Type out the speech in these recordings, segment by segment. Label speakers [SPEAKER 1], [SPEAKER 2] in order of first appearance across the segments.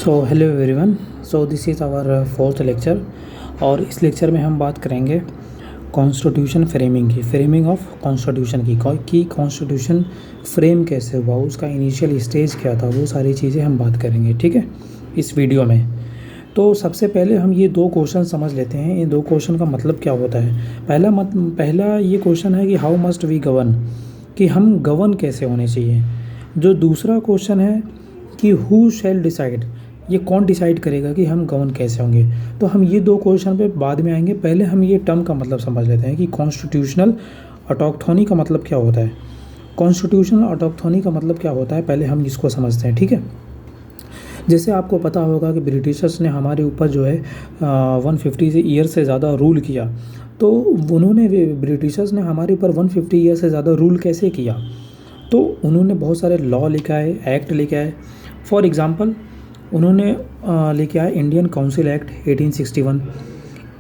[SPEAKER 1] So hello everyone. So this is our fourth lecture और इस lecture में हम बात करेंगे कॉन्स्टिट्यूशन फ्रेमिंग की, फ्रेमिंग ऑफ कॉन्स्टिट्यूशन की कॉन्स्टिट्यूशन फ्रेम कैसे हुआ, उसका इनिशियल स्टेज क्या था, वो सारी चीज़ें हम बात करेंगे, ठीक है, इस वीडियो में। तो सबसे पहले हम ये दो क्वेश्चन समझ लेते हैं, इन दो क्वेश्चन का मतलब क्या होता है। पहला ये क्वेश्चन है कि हाउ मस्ट वी गवर्न, कि हम गवर्न कैसे होने चाहिए। जो दूसरा क्वेश्चन है कि हु शैल डिसाइड, ये कौन डिसाइड करेगा कि हम गवर्न कैसे होंगे। तो हम ये दो क्वेश्चन पे बाद में आएंगे, पहले हम ये टर्म का मतलब समझ लेते हैं कि कॉन्स्टिट्यूशनल ऑटोक्थोनी का मतलब क्या होता है। कॉन्स्टिट्यूशनल ऑटोक्थोनी का मतलब क्या होता है, पहले हम इसको समझते हैं, ठीक है। जैसे आपको पता होगा कि ब्रिटिशर्स ने हमारे ऊपर जो है 150 ईयर से ज़्यादा रूल किया। तो उन्होंने ब्रिटिशर्स ने हमारे ऊपर 150 ईयर से ज़्यादा रूल कैसे किया, तो उन्होंने बहुत सारे लॉ लेके आए, एक्ट लेके आए। फॉर एग्ज़ाम्पल उन्होंने लेके आए Indian council act 1861,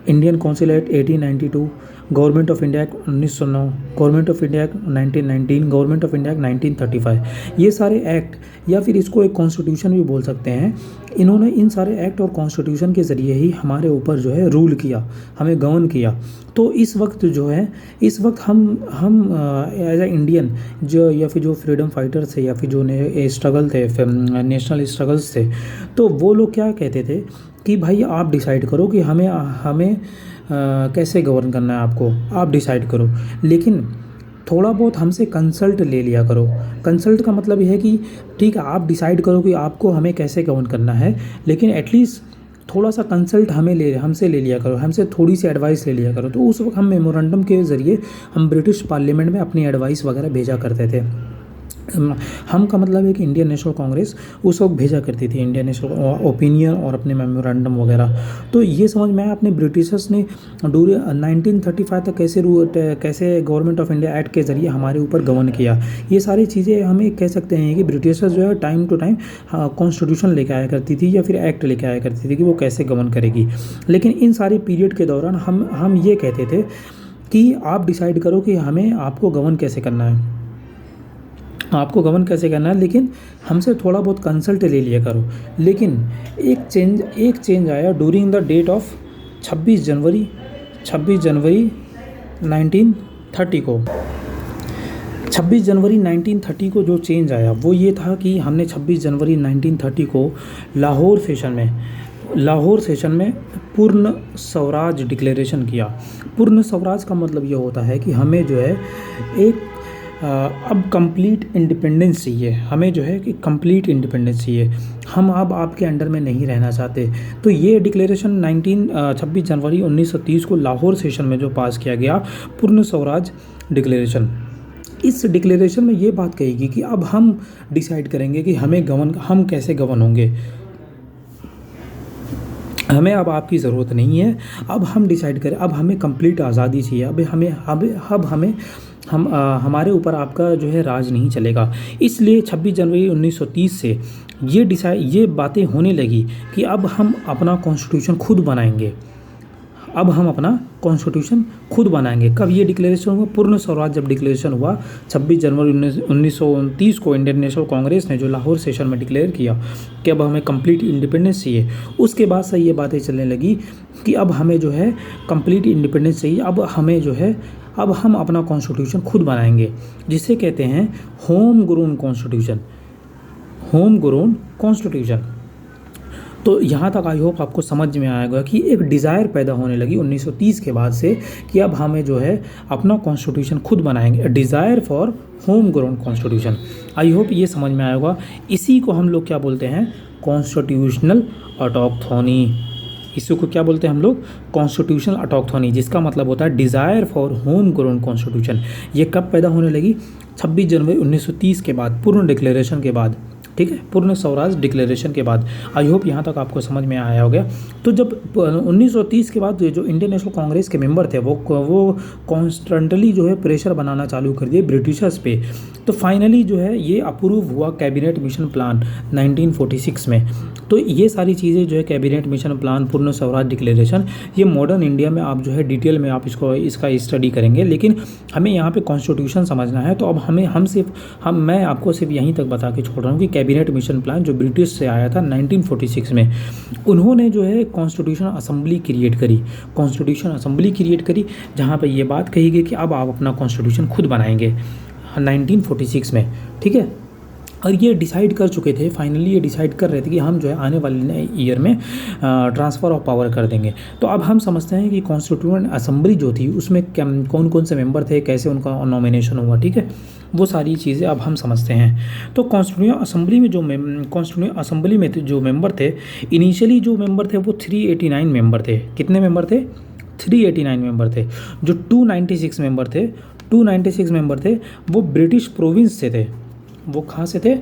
[SPEAKER 1] Indian council act 1892, government of India act 1909, government of India act 1919, government of India act 1935। ये सारे एक्ट, या फिर इसको एक कॉन्स्टिट्यूशन भी बोल सकते हैं, इन्होंने इन सारे एक्ट और कॉन्स्टिट्यूशन के ज़रिए ही हमारे ऊपर जो है रूल किया, हमें गवर्न किया। तो इस वक्त जो है, इस वक्त हम एज ए इंडियन जो, या फिर जो फ्रीडम फाइटर थे, या फिर जो स्ट्रगल थे, नेशनल स्ट्रगल्स थे, तो वो लोग क्या कहते थे कि भाई आप डिसाइड करो कि हमें कैसे गवर्न करना है, आपको आप डिसाइड करो, लेकिन थोड़ा बहुत हमसे कंसल्ट ले लिया करो। कंसल्ट का मतलब यह है कि ठीक है, आप डिसाइड करो कि आपको हमें कैसे गवर्न करना है, लेकिन एटलीस्ट थोड़ा सा कंसल्ट हमसे ले लिया करो, हमसे थोड़ी सी एडवाइस ले लिया करो। तो उस वक्त हम मेमोरेंडम के ज़रिए हम ब्रिटिश पार्लियामेंट में अपनी एडवाइस वगैरह भेजा करते थे। हम का मतलब है कि इंडियन नेशनल कांग्रेस उस वक्त भेजा करती थी इंडियन नेशनल ओपिनियन और अपने मेमोरेंडम वगैरह। तो ये समझ में आया अपने ब्रिटिशर्स ने 1935 तक कैसे गवर्नमेंट ऑफ इंडिया एक्ट के ज़रिए हमारे ऊपर गवर्न किया। ये सारी चीज़ें हमें कह सकते हैं कि ब्रिटिशर्स जो है टाइम टू टाइम कॉन्स्टिट्यूशन लेके आया करती थी, या फिर एक्ट लेके आया करती थी कि वो कैसे गवर्न करेगी। लेकिन इन सारी पीरियड के दौरान हम ये कहते थे कि आप डिसाइड करो कि आपको गवर्न कैसे करना है, लेकिन हमसे थोड़ा बहुत कंसल्ट ले लिया करो। लेकिन एक चेंज आया ड्यूरिंग द डेट ऑफ 26 जनवरी 1930 को। 26 जनवरी 1930 को जो चेंज आया वो ये था कि हमने 26 जनवरी 1930 को लाहौर सेशन में पूर्ण स्वराज डिक्लेरेशन किया। पूर्ण स्वराज का मतलब ये होता है कि हमें जो है एक अब कंप्लीट इंडिपेंडेंस चाहिए, हमें जो है कि कंप्लीट इंडिपेंडेंस चाहिए, हम अब आपके अंडर में नहीं रहना चाहते। तो ये डिक्लेरेशन 26 जनवरी 1930 को लाहौर सेशन में जो पास किया गया, पूर्ण स्वराज डिक्लेरेशन। इस डिक्लेरेशन में ये बात कही कि अब हम डिसाइड करेंगे कि हम कैसे गवर्न होंगे, हमें अब आपकी ज़रूरत नहीं है, अब हम डिसाइड करें, अब हमें कंप्लीट आज़ादी चाहिए, हमारे ऊपर आपका जो है राज नहीं चलेगा। इसलिए 26 जनवरी 1930 से ये बातें होने लगी कि अब हम अपना कॉन्स्टिट्यूशन खुद बनाएंगे, कब ये डिक्लेरेशन हुआ? पूर्ण स्वराज जब डिक्लेरेशन हुआ 26 जनवरी 1929 को इंडियन नेशनल कांग्रेस ने जो लाहौर सेशन में डिक्लेयर किया कि अब हमें कंप्लीट इंडिपेंडेंस चाहिए। उसके बाद से ये बातें चलने लगी कि अब हमें जो है कंप्लीट इंडिपेंडेंस चाहिए, अब हम अपना कॉन्स्टिट्यूशन खुद बनाएंगे, जिसे कहते हैं होम ग्रोन कॉन्स्टिट्यूशन। तो यहाँ तक आई होप आपको समझ में आएगा कि एक डिज़ायर पैदा होने लगी 1930 के बाद से कि अब हमें जो है अपना कॉन्स्टिट्यूशन खुद बनाएंगे, desire for home grown constitution. I hope ये समझ में आएगा। इसी को हम लोग क्या बोलते हैं? कॉन्स्टिट्यूशनल ऑटोक्थोनी। इसी को क्या बोलते हैं हम लोग? कॉन्स्टिट्यूशनल ऑटोक्थोनी, जिसका मतलब होता है desire for home grown constitution. ये कब पैदा होने लगी? 26 जनवरी 1930 के बाद, पूर्ण डिक्लेरेशन के बाद, ठीक है, पूर्ण स्वराज डिक्लेरेशन के बाद। आई होप यहाँ तक आपको समझ में आया हो गया। तो जब 1930 के बाद जो इंडियन नेशनल कांग्रेस के मेंबर थे वो कॉन्स्टेंटली जो है प्रेशर बनाना चालू कर दिए ब्रिटिशर्स पे। तो फाइनली जो है ये अप्रूव हुआ कैबिनेट मिशन प्लान 1946 में। तो ये सारी चीज़ें जो है कैबिनेट मिशन प्लान, पूर्ण स्वराज डिक्लेरेशन, ये मॉडर्न इंडिया में आप जो है डिटेल में आप इसका स्टडी करेंगे, लेकिन हमें यहाँ पे कॉन्स्टिट्यूशन समझना है। तो अब मैं आपको सिर्फ यहीं तक बता के छोड़ रहा हूँ कि कैबिनेट मिशन प्लान जो ब्रिटिश से आया था 1946 में, उन्होंने जो है कॉन्स्टिट्यूशन असेंबली क्रिएट करी, कॉन्स्टिट्यूशन असेंबली क्रिएट करी, जहाँ पर ये बात कही गई कि अब आप अपना कॉन्स्टिट्यूशन खुद बनाएंगे 1946 में, ठीक है। और ये डिसाइड कर चुके थे, फाइनली ये डिसाइड कर रहे थे कि हम जो है आने वाले ईयर में ट्रांसफ़र ऑफ पावर कर देंगे। तो अब हम समझते हैं कि कॉन्स्टिट्यूएंट असेंबली जो थी उसमें कौन कौन से मेंबर थे, कैसे उनका नॉमिनेशन हुआ, ठीक है, वो सारी चीज़ें अब हम समझते हैं। तो कॉन्स्टिट्यूएंट असेंबली में जो मेंबर थे, इनिशियली जो मेंबर थे वो 389 मेंबर थे। कितने मेंबर थे? 389 मेंबर थे। जो 296 मेंबर थे वो ब्रिटिश प्रोविंस से थे। वो कहाँ से थे?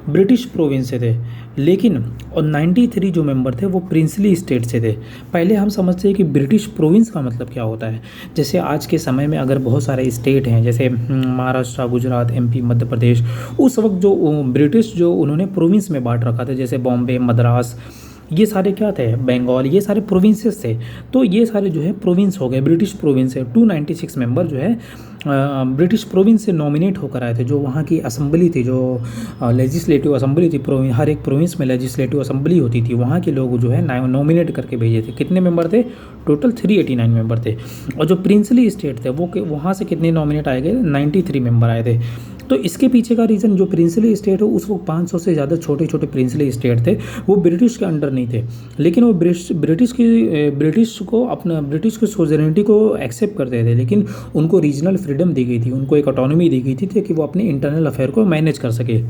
[SPEAKER 1] ब्रिटिश प्रोविंस से थे। लेकिन और 93 जो मेंबर थे वो प्रिंसली स्टेट से थे। पहले हम समझते हैं कि ब्रिटिश प्रोविंस का मतलब क्या होता है। जैसे आज के समय में अगर बहुत सारे स्टेट हैं, जैसे महाराष्ट्र, गुजरात, MP, मध्य प्रदेश, उस वक्त जो ब्रिटिश जो उन्होंने प्रोविंस में बांट रखा था, जैसे बॉम्बे, मद्रास, ये सारे क्या थे? बंगाल, ये सारे प्रोविंसेस थे। तो ये सारे जो है प्रोविंस हो गए, ब्रिटिश प्रोविंस है। 296 मेंबर जो है ब्रिटिश प्रोविंस से नॉमिनेट होकर आए थे। जो वहाँ की असेंबली थी, जो लेजिस्लेटिव असेंबली थी, हर एक प्रोविंस में लेजिस्लेटिव असेंबली होती थी, वहाँ के लोग जो है नॉमिनेट करके भेजे थे। कितने मेंबर थे? टोटल 389 मेंबर थे। और जो प्रिंसली स्टेट थे वो वहाँ से कितने नॉमिनेट आए गए? 93 मेंबर आए थे। तो इसके पीछे का रीज़न, जो प्रिंसली स्टेट है उस वक्त 500 से ज़्यादा छोटे छोटे प्रिंसली स्टेट थे, वो ब्रिटिश के अंडर नहीं थे। लेकिन वो ब्रिटिश की सोजरेनिटी को एक्सेप्ट करते थे, लेकिन उनको रीजनल फ्रीडम दी गई थी, उनको एक ऑटोनॉमी दी गई थी कि वो अपने इंटरनल अफेयर को मैनेज कर सके।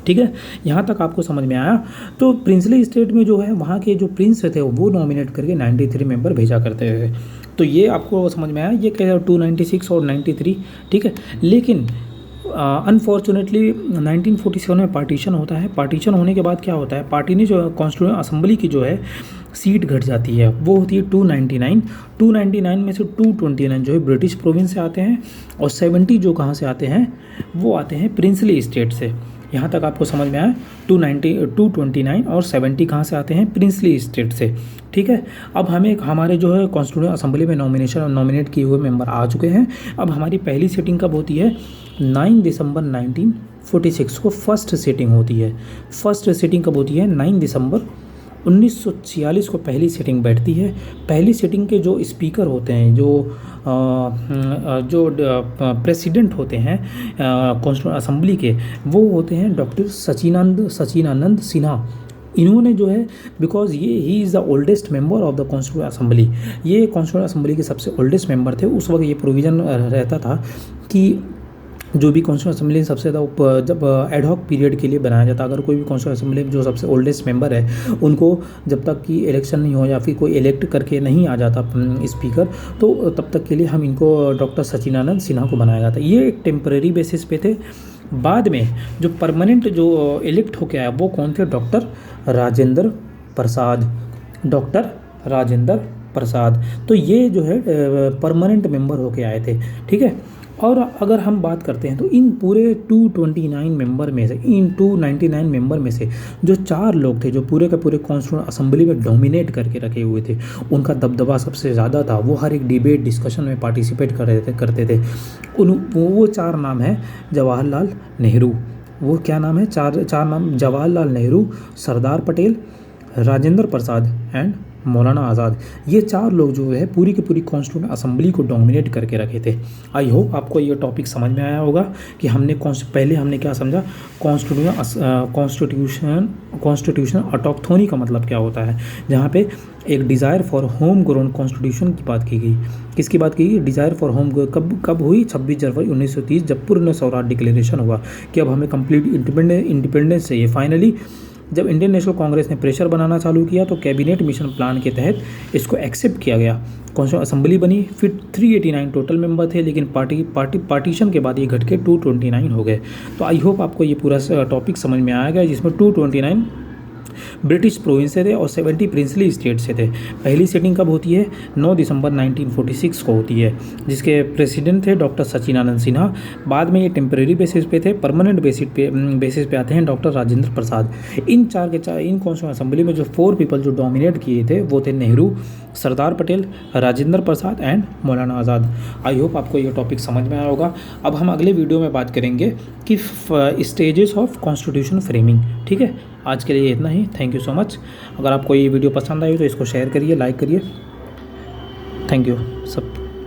[SPEAKER 1] ठीक है, यहाँ तक आपको समझ में आया। तो प्रिंसली स्टेट में जो है वहाँ के जो प्रिंस थे वो नॉमिनेट करके 93 मेंबर भेजा करते थे। तो ये आपको समझ में आया, ये क्या 296 और 93, ठीक है। लेकिन अनफॉर्चुनेटली 1947 में पार्टीशन होता है। पार्टीशन होने के बाद क्या होता है, पार्टी ने जो कॉन्स्टिट्यूएंट असेंबली की जो है सीट घट जाती है, वो होती है 299 में से 229 जो है ब्रिटिश प्रोविंस से आते हैं, और 70 जो कहाँ से आते हैं, वो आते हैं प्रिंसली स्टेट से। यहाँ तक आपको समझ में आया। 229 और 70 कहाँ से आते हैं? प्रिंसली स्टेट से, ठीक है। अब हमें हमारे जो है कॉन्स्टिट्यूएंट असेंबली में नॉमिनेट किए हुए मेंबर आ चुके हैं। अब हमारी पहली सीटिंग कब होती है? 9 दिसंबर 1946 को फर्स्ट सीटिंग होती है। फर्स्ट सीटिंग कब होती है? 9 दिसंबर 1946 को पहली सीटिंग बैठती है। पहली सीटिंग के जो स्पीकर होते हैं, जो प्रेसिडेंट होते हैं कॉन्स्टिट्यूएंट असेंबली के, वो होते हैं डॉक्टर सचिनानंद सिन्हा। इन्होंने जो है, because he is the oldest member of the constituent assembly, ये कॉन्स्टिट्यूएंट असेंबली के सबसे ओल्डेस्ट मेंबर थे। उस वक्त ये प्रोविज़न रहता था कि जो भी कॉन्स्टिट्यूएंट असेंबली सबसे ज़्यादा जब एडहॉक पीरियड के लिए बनाया जाता, अगर कोई भी कॉन्स्टिट्यूएंट असेंबली में जो सबसे ओल्डेस्ट मेंबर है, उनको जब तक कि इलेक्शन नहीं हो या फिर कोई इलेक्ट करके नहीं आ जाता स्पीकर, तो तब तक के लिए हम इनको डॉक्टर सचिनानंद सिन्हा को बनाया जाता। ये एक टेम्परेरी बेसिस पे थे। बाद में जो परमानेंट जो इलेक्ट होके आया वो कौन थे? डॉक्टर राजेंद्र प्रसाद। तो ये जो है परमानेंट मेंबर होके आए थे, ठीक है। और अगर हम बात करते हैं तो इन पूरे 299 मेंबर में से, इन 299 मेंबर में से जो 4 लोग थे जो पूरे के पूरे कॉन्स्टिट्यूएंट असेंबली में डोमिनेट करके रखे हुए थे, उनका दबदबा सबसे ज़्यादा था। वो हर एक डिबेट डिस्कशन में पार्टिसिपेट करते थे। वो 4 नाम हैं जवाहरलाल नेहरू। वो क्या नाम है? चार नाम, जवाहरलाल नेहरू, सरदार पटेल, राजेंद्र प्रसाद एंड मौलाना आज़ाद। ये 4 लोग जो है पूरी की पूरी कॉन्स्टिट्यूएंट असेंबली को डोमिनेट करके रखे थे। आई होप आपको ये टॉपिक समझ में आया होगा कि पहले हमने क्या समझा, कॉन्स्टिट्यूशन ऑटोक्थोनी का मतलब क्या होता है, जहाँ पे एक desire for home grown constitution की बात की गई। किसकी बात की गई? डिज़ायर फॉर होम कब हुई? 26 जनवरी 1930, जब पूर्ण स्वराज डिक्लेरेशन हुआ कि अब हमें कंप्लीट इंडिपेंडेंस चाहिए। फाइनली जब इंडियन नेशनल कांग्रेस ने प्रेशर बनाना चालू किया तो कैबिनेट मिशन प्लान के तहत इसको एक्सेप्ट किया गया, कॉन्स्टिट्यूएंट असेंबली बनी। फिर 389 टोटल मेंबर थे, लेकिन पार्टीशन के बाद ये घट के 229 हो गए। तो आई होप आपको ये पूरा टॉपिक समझ में आएगा, जिसमें 229 ब्रिटिश प्रोविंस से थे और 70 प्रिंसली स्टेट से थे। पहली सिटिंग कब होती है? 9 दिसंबर 1946 को होती है, जिसके प्रेसिडेंट थे डॉक्टर सचिदानंद सिन्हा। बाद में ये टेम्परेरी बेसिस पे थे, परमानेंट बेसिस पे आते हैं doctor Rajendra Prasad. In constitution assembly में जो 4 पीपल जो डोमिनेट किए थे वो थे Nehru, Sardar Patel, Rajendra Prasad and Maulana Azad. I hope आपको ये टॉपिक समझ में आया होगा। अब हम अगले वीडियो में बात करेंगे कि स्टेजेस ऑफ कॉन्स्टिट्यूशन फ्रेमिंग। ठीक है, आज के लिए इतना ही। Thank you so much. अगर आपको ये वीडियो पसंद आई तो इसको शेयर करिए, लाइक करिए। थैंक यू सब।